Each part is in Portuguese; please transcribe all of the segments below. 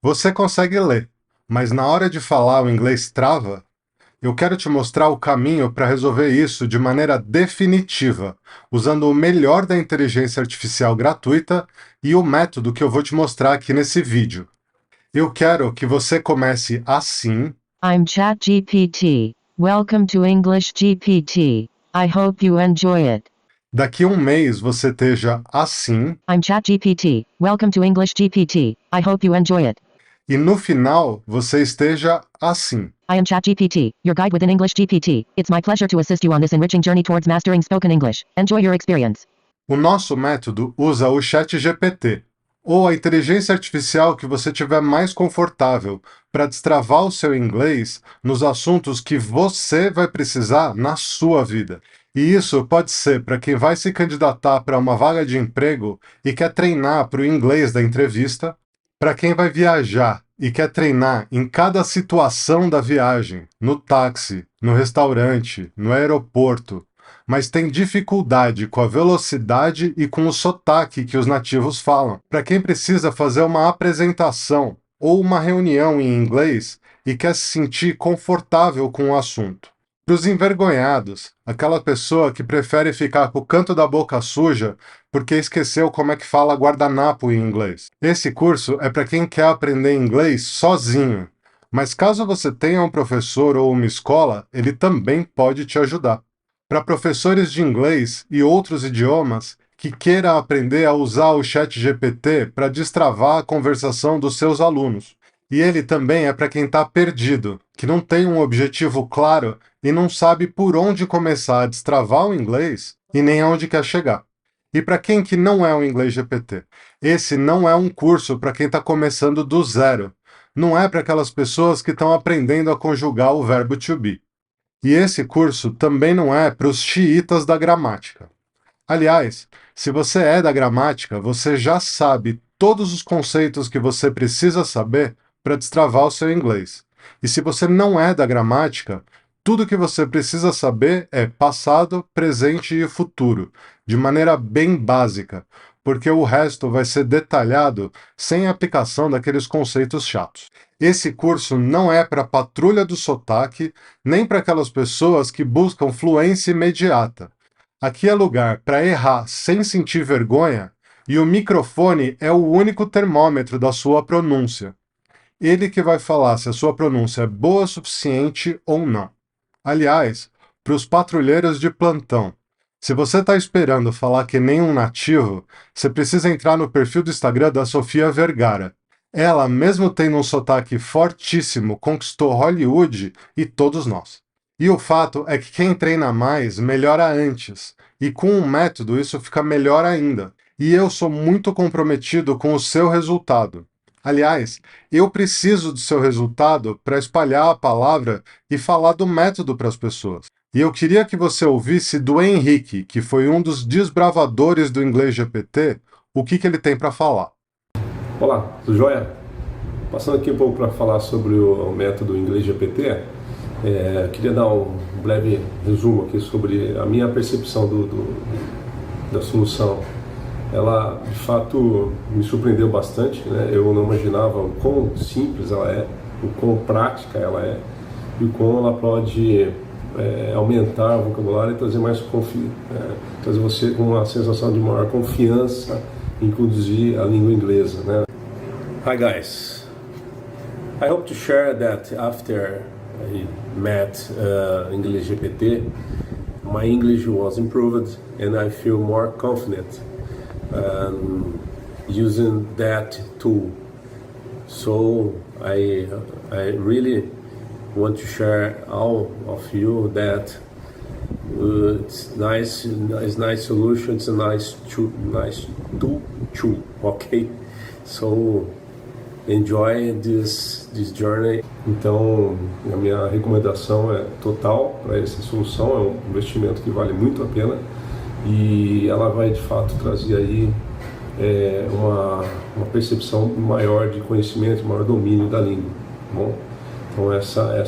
Você consegue ler, mas na hora de falar o inglês trava? Eu quero te mostrar o caminho para resolver isso de maneira definitiva, usando o melhor da inteligência artificial gratuita e o método que eu vou te mostrar aqui nesse vídeo. Eu quero que você comece assim. I'm ChatGPT. Welcome to English GPT. I hope you enjoy it. Daqui a um mês você esteja assim. I'm ChatGPT. Welcome to English GPT. I hope you enjoy it. E no final você esteja assim. I am ChatGPT, your guide within English GPT. It's my pleasure to assist you on this enriching journey towards mastering spoken English. Enjoy your experience. O nosso método usa o ChatGPT, ou a inteligência artificial que você tiver mais confortável, para destravar o seu inglês nos assuntos que você vai precisar na sua vida. E isso pode ser para quem vai se candidatar para uma vaga de emprego e quer treinar para o inglês da entrevista, para quem vai viajar e quer treinar em cada situação da viagem, no táxi, no restaurante, no aeroporto, mas tem dificuldade com a velocidade e com o sotaque que os nativos falam. Para quem precisa fazer uma apresentação ou uma reunião em inglês e quer se sentir confortável com o assunto. Para os envergonhados, aquela pessoa que prefere ficar com o canto da boca suja porque esqueceu como é que fala guardanapo em inglês. Esse curso é para quem quer aprender inglês sozinho, mas caso você tenha um professor ou uma escola, ele também pode te ajudar. Para professores de inglês e outros idiomas que queiram aprender a usar o ChatGPT para destravar a conversação dos seus alunos. E ele também é para quem está perdido, que não tem um objetivo claro e não sabe por onde começar a destravar o inglês e nem aonde quer chegar. E para quem que não é um inglês GPT? Esse não é um curso para quem está começando do zero. Não é para aquelas pessoas que estão aprendendo a conjugar o verbo to be. E esse curso também não é para os xiitas da gramática. Aliás, se você é da gramática, você já sabe todos os conceitos que você precisa saber para destravar o seu inglês. E se você não é da gramática, tudo que você precisa saber é passado, presente e futuro, de maneira bem básica, porque o resto vai ser detalhado sem a aplicação daqueles conceitos chatos. Esse curso não é para a patrulha do sotaque, nem para aquelas pessoas que buscam fluência imediata. Aqui é lugar para errar sem sentir vergonha, e o microfone é o único termômetro da sua pronúncia. Ele que vai falar se a sua pronúncia é boa o suficiente ou não. Aliás, para os patrulheiros de plantão, se você está esperando falar que nem um nativo, você precisa entrar no perfil do Instagram da Sofia Vergara. Ela, mesmo tendo um sotaque fortíssimo, conquistou Hollywood e todos nós. E o fato é que quem treina mais melhora antes, e com um método isso fica melhor ainda. E eu sou muito comprometido com o seu resultado. Aliás, eu preciso do seu resultado para espalhar a palavra e falar do método para as pessoas. E eu queria que você ouvisse do Henrique, que foi um dos desbravadores do Inglês GPT, o que ele tem para falar. Olá, tudo jóia? Passando aqui um pouco para falar sobre o método Inglês GPT, queria dar um breve resumo aqui sobre a minha percepção da solução. Ela, de fato, me surpreendeu bastante, né? Eu não imaginava o quão simples ela é, o quão prática ela é e o quão ela pode aumentar o vocabulário e trazer trazer você com uma sensação de maior confiança em conduzir a língua inglesa, né? Hi guys, I hope to share that after I met English GPT, my English was improved and I feel more confident using that tool. So I really want to share all of you that it's nice solution, it's a nice tool too, okay? So enjoy this journey. Então, a minha recomendação é total para essa solução, é um investimento que vale muito a pena e ela vai de fato trazer aí uma percepção maior de conhecimento, maior domínio da língua, tá bom? Então essa é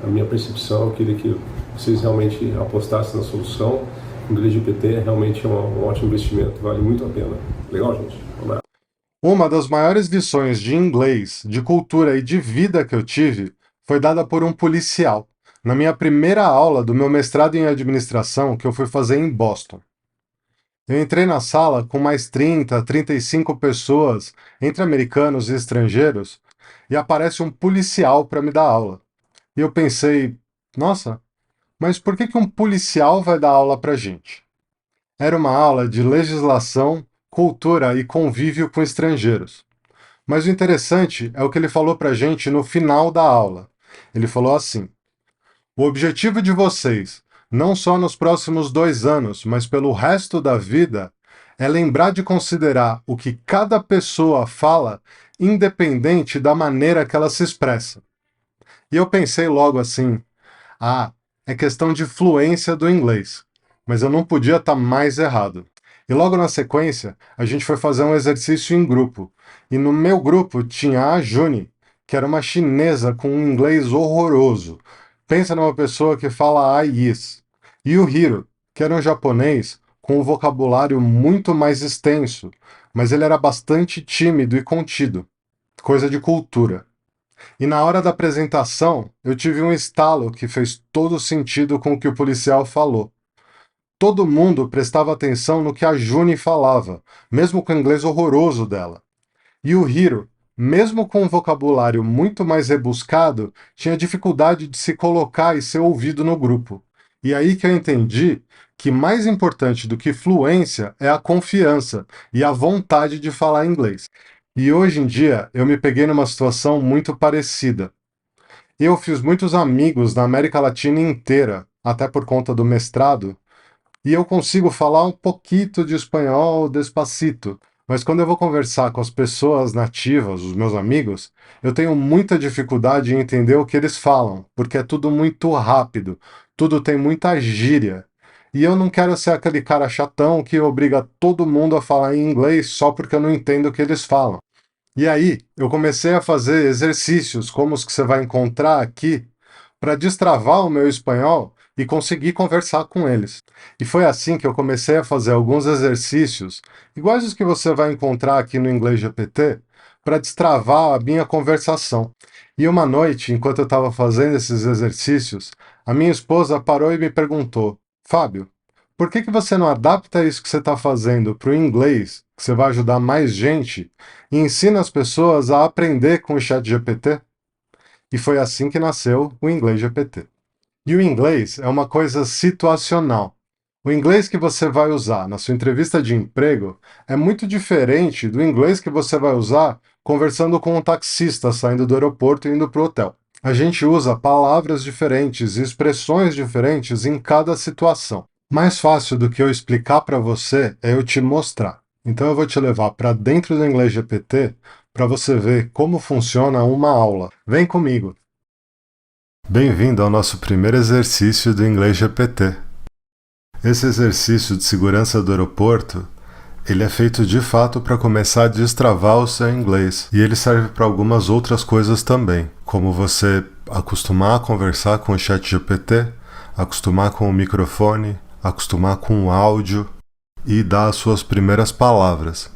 a minha percepção. Eu queria que vocês realmente apostassem na solução. O Inglês GPT realmente é um ótimo investimento, vale muito a pena. Legal, gente? Vamos lá. Uma das maiores lições de inglês, de cultura e de vida que eu tive foi dada por um policial, na minha primeira aula do meu mestrado em administração que eu fui fazer em Boston. Eu entrei na sala com mais 30, 35 pessoas, entre americanos e estrangeiros, e aparece um policial para me dar aula. E eu pensei, nossa, mas por que um policial vai dar aula para gente? Era uma aula de legislação, cultura e convívio com estrangeiros. Mas o interessante é o que ele falou para gente no final da aula. Ele falou assim: o objetivo de vocês, não só nos próximos 2 anos, mas pelo resto da vida, é lembrar de considerar o que cada pessoa fala, independente da maneira que ela se expressa. E eu pensei logo assim: ah, é questão de fluência do inglês. Mas eu não podia estar mais errado. E logo na sequência, a gente foi fazer um exercício em grupo. E no meu grupo tinha a Juni, que era uma chinesa com um inglês horroroso. Pensa numa pessoa que fala I, is. E o Hiro, que era um japonês com um vocabulário muito mais extenso, mas ele era bastante tímido e contido. Coisa de cultura. E na hora da apresentação, eu tive um estalo que fez todo sentido com o que o policial falou. Todo mundo prestava atenção no que a Juni falava, mesmo com o inglês horroroso dela. E o Hiro, mesmo com um vocabulário muito mais rebuscado, tinha dificuldade de se colocar e ser ouvido no grupo. E aí que eu entendi que mais importante do que fluência é a confiança e a vontade de falar inglês. E hoje em dia eu me peguei numa situação muito parecida. Eu fiz muitos amigos na América Latina inteira, até por conta do mestrado, e eu consigo falar um pouquinho de espanhol despacito, mas quando eu vou conversar com as pessoas nativas, os meus amigos, eu tenho muita dificuldade em entender o que eles falam, porque é tudo muito rápido, tudo tem muita gíria. E eu não quero ser aquele cara chatão que obriga todo mundo a falar em inglês só porque eu não entendo o que eles falam. E aí, eu comecei a fazer exercícios como os que você vai encontrar aqui, para destravar o meu espanhol e conseguir conversar com eles. E foi assim que eu comecei a fazer alguns exercícios, iguais os que você vai encontrar aqui no Inglês GPT, para destravar a minha conversação. E uma noite, enquanto eu estava fazendo esses exercícios, a minha esposa parou e me perguntou: Fábio, por que você não adapta isso que você está fazendo para o inglês, que você vai ajudar mais gente, e ensina as pessoas a aprender com o ChatGPT? E foi assim que nasceu o Inglês GPT. E o inglês é uma coisa situacional. O inglês que você vai usar na sua entrevista de emprego é muito diferente do inglês que você vai usar conversando com um taxista saindo do aeroporto e indo para o hotel. A gente usa palavras diferentes e expressões diferentes em cada situação. Mais fácil do que eu explicar para você é eu te mostrar. Então eu vou te levar para dentro do Inglês GPT para você ver como funciona uma aula. Vem comigo! Bem-vindo ao nosso primeiro exercício do Inglês GPT. Esse exercício de segurança do aeroporto, ele é feito de fato para começar a destravar o seu inglês. E ele serve para algumas outras coisas também, como você acostumar a conversar com o ChatGPT, acostumar com o microfone, acostumar com o áudio e dar as suas primeiras palavras.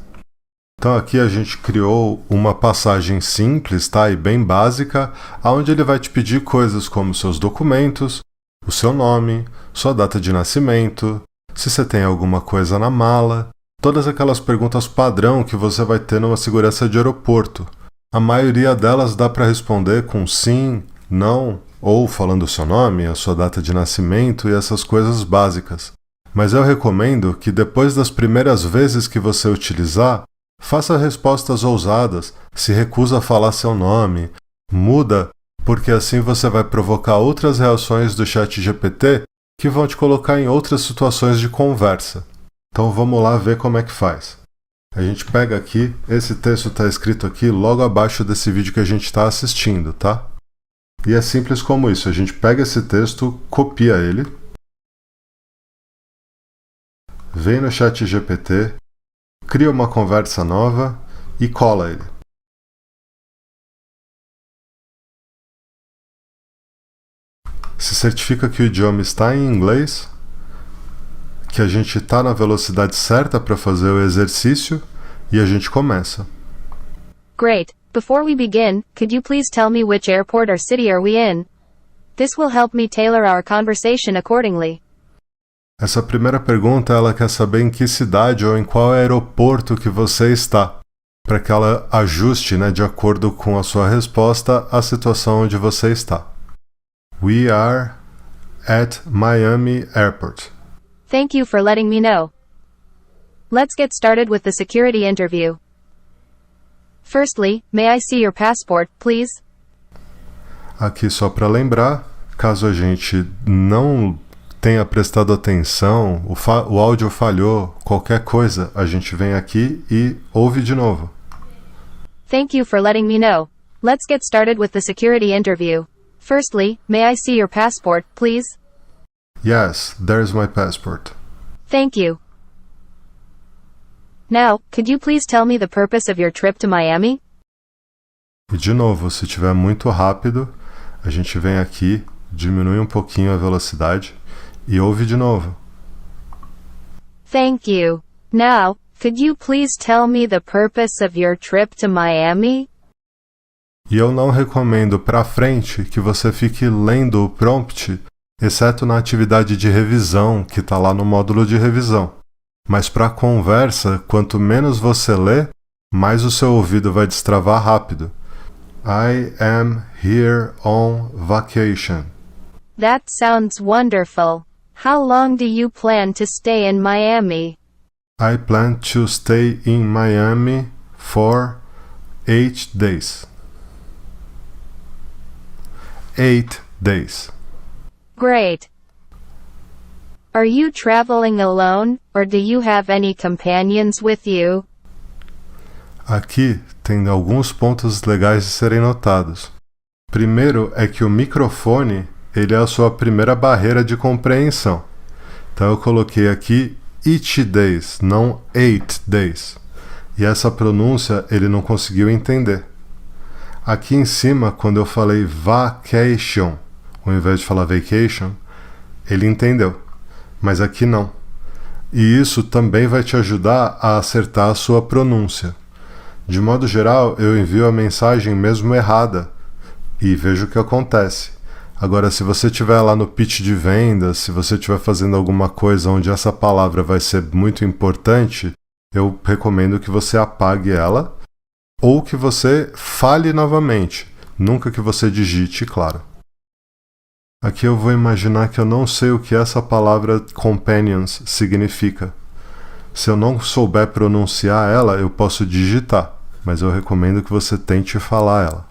Então aqui a gente criou uma passagem simples, tá? E bem básica, onde ele vai te pedir coisas como seus documentos, o seu nome, sua data de nascimento, se você tem alguma coisa na mala, todas aquelas perguntas padrão que você vai ter numa segurança de aeroporto. A maioria delas dá para responder com sim, não, ou falando o seu nome, a sua data de nascimento e essas coisas básicas. Mas eu recomendo que depois das primeiras vezes que você utilizar, faça respostas ousadas, se recusa a falar seu nome, muda, porque assim você vai provocar outras reações do ChatGPT que vão te colocar em outras situações de conversa. Então vamos lá ver como é que faz. A gente pega aqui, esse texto está escrito aqui logo abaixo desse vídeo que a gente está assistindo, tá? E é simples como isso, a gente pega esse texto, copia ele, vem no ChatGPT, cria uma conversa nova e cola ele. Se certifica que o idioma está em inglês, que a gente está na velocidade certa para fazer o exercício e a gente começa. Great. Before we begin, could you please tell me which airport or city are we in? This will help me tailor our conversation accordingly. Essa primeira pergunta ela quer saber em que cidade ou em qual aeroporto que você está, para que ela ajuste, de acordo com a sua resposta, a situação onde você está. We are at Miami Airport. Thank you for letting me know. Let's get started with the security interview. Firstly, may I see your passport, please? Aqui só para lembrar, caso a gente não tenha prestado atenção, o áudio falhou, qualquer coisa, a gente vem aqui e ouve de novo. Thank you for letting me know. Let's get started with the security interview. Firstly, may I see your passport, please? Yes, there's my passport. Thank you. Now, could you please tell me the purpose of your trip to Miami? E de novo, se estiver muito rápido, a gente vem aqui, diminui um pouquinho a velocidade e ouve de novo. Thank you. Now, could you please tell me the purpose of your trip to Miami? E eu não recomendo para frente que você fique lendo o prompt, exceto na atividade de revisão que está lá no módulo de revisão. Mas para a conversa, quanto menos você lê, mais o seu ouvido vai destravar rápido. I am here on vacation. That sounds wonderful. How long do you plan to stay in Miami? I plan to stay in Miami for 8 days. 8 days. Great. Are you traveling alone, or do you have any companions with you? Aqui tem alguns pontos legais de serem notados. Primeiro é que o microfone, ele é a sua primeira barreira de compreensão. Então eu coloquei aqui each days, não 8 days. E essa pronúncia ele não conseguiu entender. Aqui em cima, quando eu falei vacation, ao invés de falar vacation, ele entendeu. Mas aqui não. E isso também vai te ajudar a acertar a sua pronúncia. De modo geral, eu envio a mensagem mesmo errada e vejo o que acontece. Agora, se você estiver lá no pitch de vendas, se você estiver fazendo alguma coisa onde essa palavra vai ser muito importante, eu recomendo que você apague ela ou que você fale novamente, nunca que você digite, claro. Aqui eu vou imaginar que eu não sei o que essa palavra companions significa. Se eu não souber pronunciar ela, eu posso digitar, mas eu recomendo que você tente falar ela.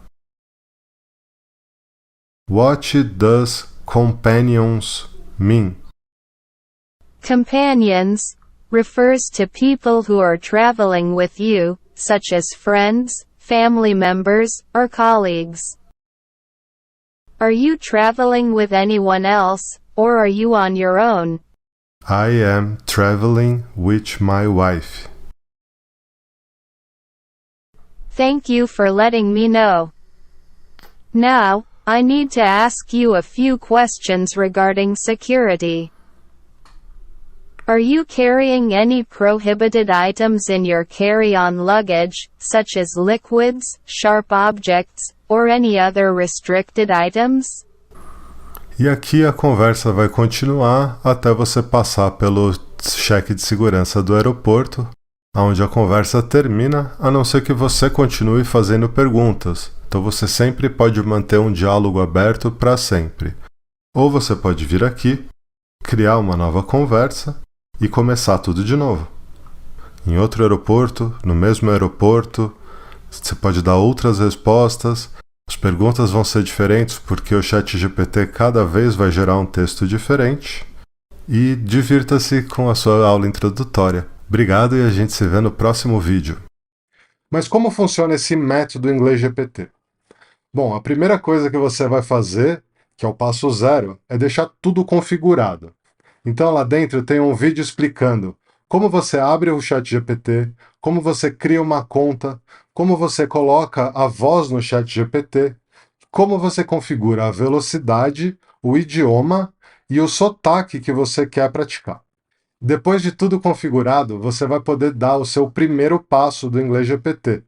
What does companions mean? Companions refers to people who are traveling with you, such as friends, family members, or colleagues. Are you traveling with anyone else, or are you on your own? I am traveling with my wife. Thank you for letting me know. Now, I need to ask you a few questions regarding security. Are you carrying any prohibited items in your carry-on luggage, such as liquids, sharp objects, or any other restricted items? E aqui a conversa vai continuar até você passar pelo cheque de segurança do aeroporto, onde a conversa termina, a não ser que você continue fazendo perguntas. Então você sempre pode manter um diálogo aberto para sempre. Ou você pode vir aqui, criar uma nova conversa e começar tudo de novo. Em outro aeroporto, no mesmo aeroporto, você pode dar outras respostas. As perguntas vão ser diferentes porque o ChatGPT cada vez vai gerar um texto diferente. E divirta-se com a sua aula introdutória. Obrigado e a gente se vê no próximo vídeo. Mas como funciona esse método inglês GPT? Bom, a primeira coisa que você vai fazer, que é o passo zero, é deixar tudo configurado. Então lá dentro tem um vídeo explicando como você abre o ChatGPT, como você cria uma conta, como você coloca a voz no ChatGPT, como você configura a velocidade, o idioma e o sotaque que você quer praticar. Depois de tudo configurado, você vai poder dar o seu primeiro passo do inglês GPT,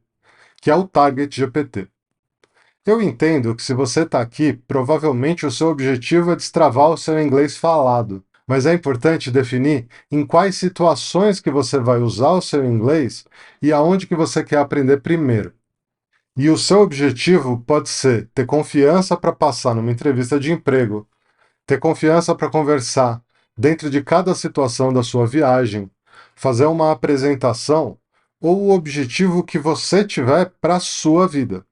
que é o Target GPT. Eu entendo que se você está aqui, provavelmente o seu objetivo é destravar o seu inglês falado, mas é importante definir em quais situações que você vai usar o seu inglês e aonde que você quer aprender primeiro. E o seu objetivo pode ser ter confiança para passar numa entrevista de emprego, ter confiança para conversar dentro de cada situação da sua viagem, fazer uma apresentação ou o objetivo que você tiver para a sua vida.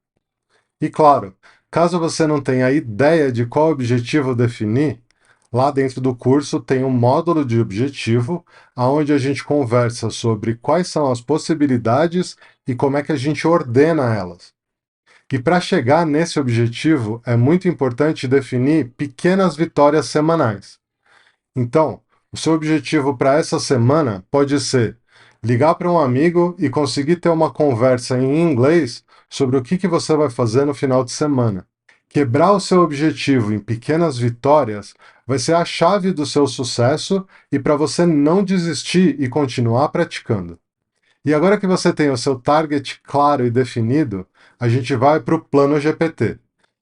E claro, caso você não tenha ideia de qual objetivo definir, lá dentro do curso tem um módulo de objetivo, onde a gente conversa sobre quais são as possibilidades e como é que a gente ordena elas. E para chegar nesse objetivo, é muito importante definir pequenas vitórias semanais. Então, o seu objetivo para essa semana pode ser ligar para um amigo e conseguir ter uma conversa em inglês sobre o que você vai fazer no final de semana. Quebrar o seu objetivo em pequenas vitórias vai ser a chave do seu sucesso e para você não desistir e continuar praticando. E agora que você tem o seu target claro e definido, a gente vai para o plano GPT,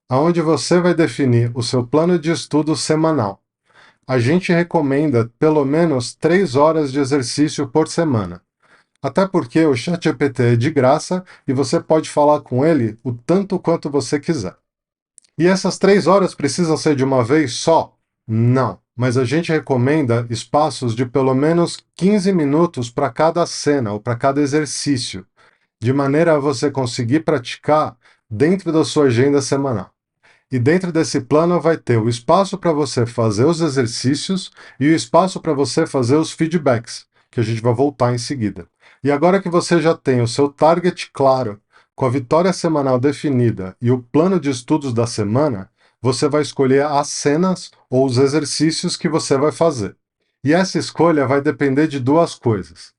onde você vai definir o seu plano de estudo semanal. A gente recomenda pelo menos 3 horas de exercício por semana. Até porque o ChatGPT é de graça e você pode falar com ele o tanto quanto você quiser. E essas 3 horas precisam ser de uma vez só? Não, mas a gente recomenda espaços de pelo menos 15 minutos para cada cena ou para cada exercício, de maneira a você conseguir praticar dentro da sua agenda semanal. E dentro desse plano vai ter o espaço para você fazer os exercícios e o espaço para você fazer os feedbacks, que a gente vai voltar em seguida. E agora que você já tem o seu target claro, com a vitória semanal definida e o plano de estudos da semana, você vai escolher as cenas ou os exercícios que você vai fazer. E essa escolha vai depender de 2 coisas.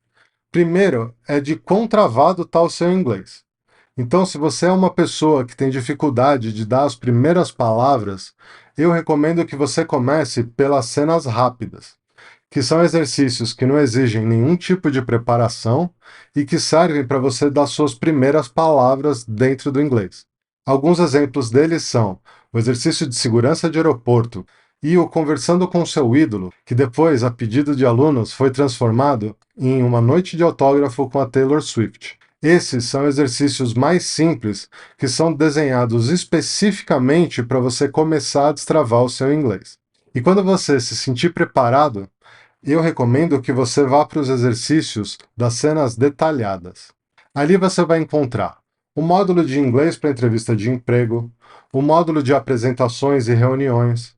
Primeiro, é de quão travado está o seu inglês. Então, se você é uma pessoa que tem dificuldade de dar as primeiras palavras, eu recomendo que você comece pelas cenas rápidas, que são exercícios que não exigem nenhum tipo de preparação e que servem para você dar suas primeiras palavras dentro do inglês. Alguns exemplos deles são o exercício de segurança de aeroporto e o conversando com seu ídolo, que depois, a pedido de alunos, foi transformado em uma noite de autógrafo com a Taylor Swift. Esses são exercícios mais simples que são desenhados especificamente para você começar a destravar o seu inglês. E quando você se sentir preparado, eu recomendo que você vá para os exercícios das cenas detalhadas. Ali você vai encontrar o módulo de inglês para entrevista de emprego, o módulo de apresentações e reuniões.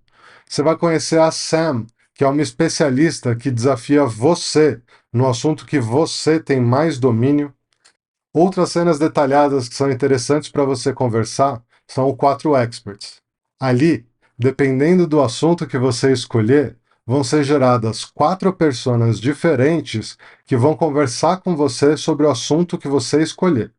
Você vai conhecer a Sam, que é uma especialista que desafia você no assunto que você tem mais domínio. Outras cenas detalhadas que são interessantes para você conversar são o 4 Experts. Ali, dependendo do assunto que você escolher, vão ser geradas 4 personas diferentes que vão conversar com você sobre o assunto que você escolher.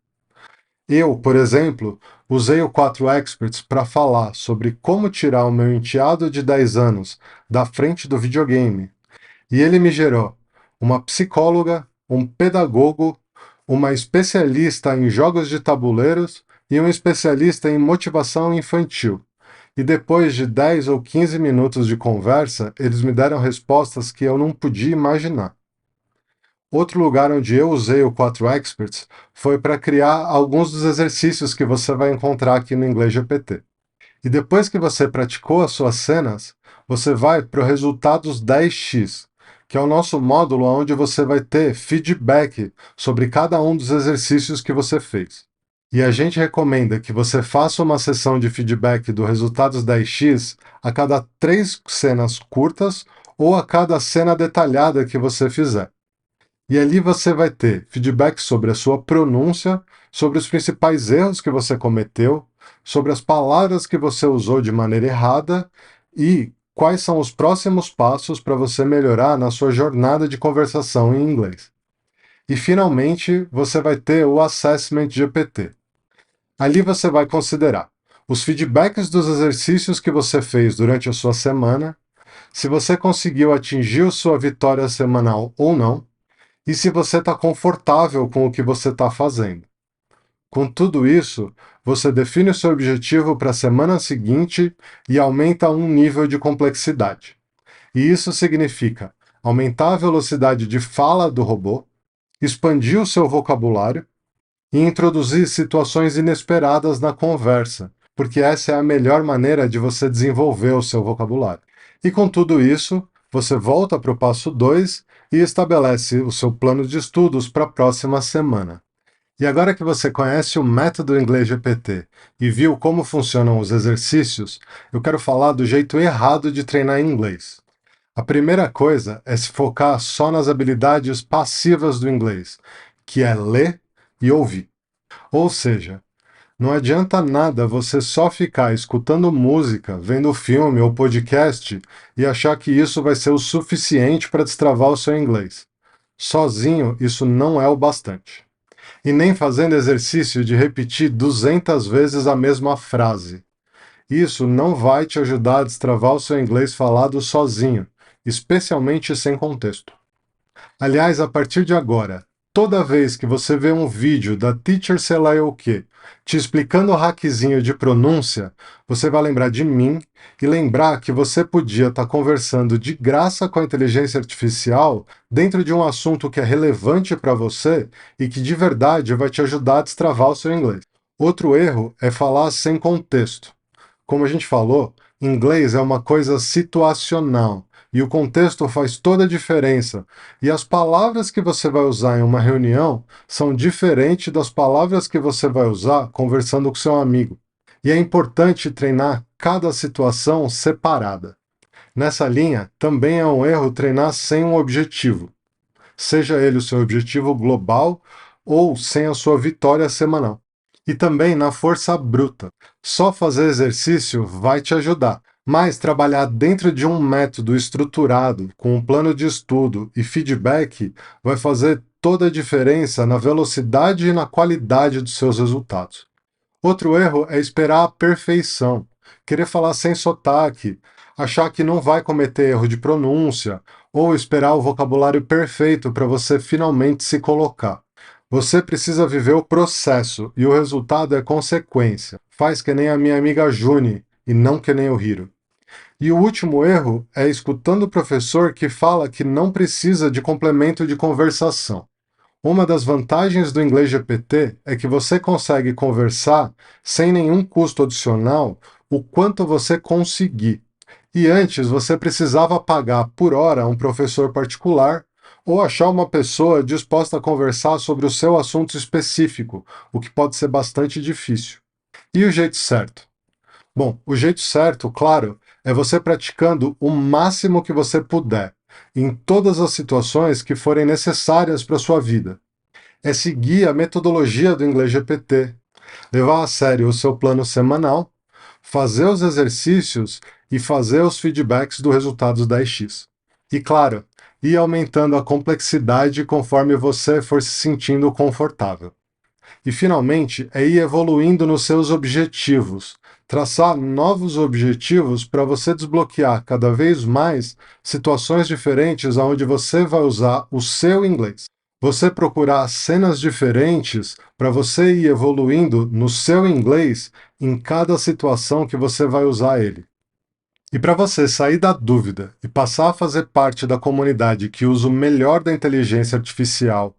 Eu, por exemplo, usei o 4 Experts para falar sobre como tirar o meu enteado de 10 anos da frente do videogame. E ele me gerou uma psicóloga, um pedagogo, uma especialista em jogos de tabuleiros e um especialista em motivação infantil. E depois de 10 ou 15 minutos de conversa, eles me deram respostas que eu não podia imaginar. Outro lugar onde eu usei o 4 Experts foi para criar alguns dos exercícios que você vai encontrar aqui no Inglês GPT. E depois que você praticou as suas cenas, você vai para o Resultados 10x, que é o nosso módulo onde você vai ter feedback sobre cada um dos exercícios que você fez. E a gente recomenda que você faça uma sessão de feedback do Resultados 10x a cada 3 cenas curtas ou a cada cena detalhada que você fizer. E ali você vai ter feedback sobre a sua pronúncia, sobre os principais erros que você cometeu, sobre as palavras que você usou de maneira errada e quais são os próximos passos para você melhorar na sua jornada de conversação em inglês. E, finalmente, você vai ter o Assessment GPT. Ali você vai considerar os feedbacks dos exercícios que você fez durante a sua semana, se você conseguiu atingir a sua vitória semanal ou não, e se você está confortável com o que você está fazendo. Com tudo isso, você define o seu objetivo para a semana seguinte e aumenta um nível de complexidade. E isso significa aumentar a velocidade de fala do robô, expandir o seu vocabulário e introduzir situações inesperadas na conversa, porque essa é a melhor maneira de você desenvolver o seu vocabulário. E com tudo isso, você volta para o passo 2 e estabelece o seu plano de estudos para a próxima semana. E agora que você conhece o método Inglês GPT e viu como funcionam os exercícios, eu quero falar do jeito errado de treinar inglês. A primeira coisa é se focar só nas habilidades passivas do inglês, que é ler e ouvir. Ou seja, não adianta nada você só ficar escutando música, vendo filme ou podcast e achar que isso vai ser o suficiente para destravar o seu inglês. Sozinho, isso não é o bastante. E nem fazendo exercício de repetir 200 vezes a mesma frase. Isso não vai te ajudar a destravar o seu inglês falado sozinho, especialmente sem contexto. Aliás, a partir de agora, toda vez que você vê um vídeo da Teacher sei lá eu o quê, te explicando o hackzinho de pronúncia, você vai lembrar de mim e lembrar que você podia estar conversando de graça com a inteligência artificial dentro de um assunto que é relevante para você e que de verdade vai te ajudar a destravar o seu inglês. Outro erro é falar sem contexto. Como a gente falou, inglês é uma coisa situacional. E o contexto faz toda a diferença. E as palavras que você vai usar em uma reunião são diferentes das palavras que você vai usar conversando com seu amigo. E é importante treinar cada situação separada. Nessa linha, também é um erro treinar sem um objetivo. Seja ele o seu objetivo global ou sem a sua vitória semanal. E também na força bruta. Só fazer exercício vai te ajudar. Mas trabalhar dentro de um método estruturado, com um plano de estudo e feedback, vai fazer toda a diferença na velocidade e na qualidade dos seus resultados. Outro erro é esperar a perfeição, querer falar sem sotaque, achar que não vai cometer erro de pronúncia, ou esperar o vocabulário perfeito para você finalmente se colocar. Você precisa viver o processo e o resultado é consequência. Faz que nem a minha amiga Juni e não que nem o Hiro. E o último erro é escutando o professor que fala que não precisa de complemento de conversação. Uma das vantagens do Inglês GPT é que você consegue conversar sem nenhum custo adicional o quanto você conseguir. E antes você precisava pagar por hora um professor particular ou achar uma pessoa disposta a conversar sobre o seu assunto específico, o que pode ser bastante difícil. E o jeito certo? Bom, o jeito certo, claro, é você praticando o máximo que você puder, em todas as situações que forem necessárias para a sua vida. É seguir a metodologia do Inglês GPT, levar a sério o seu plano semanal, fazer os exercícios e fazer os feedbacks dos resultados da EX. E claro, ir aumentando a complexidade conforme você for se sentindo confortável. E finalmente, é ir evoluindo nos seus objetivos, traçar novos objetivos para você desbloquear cada vez mais situações diferentes onde você vai usar o seu inglês. Você procurar cenas diferentes para você ir evoluindo no seu inglês em cada situação que você vai usar ele. E para você sair da dúvida e passar a fazer parte da comunidade que usa o melhor da inteligência artificial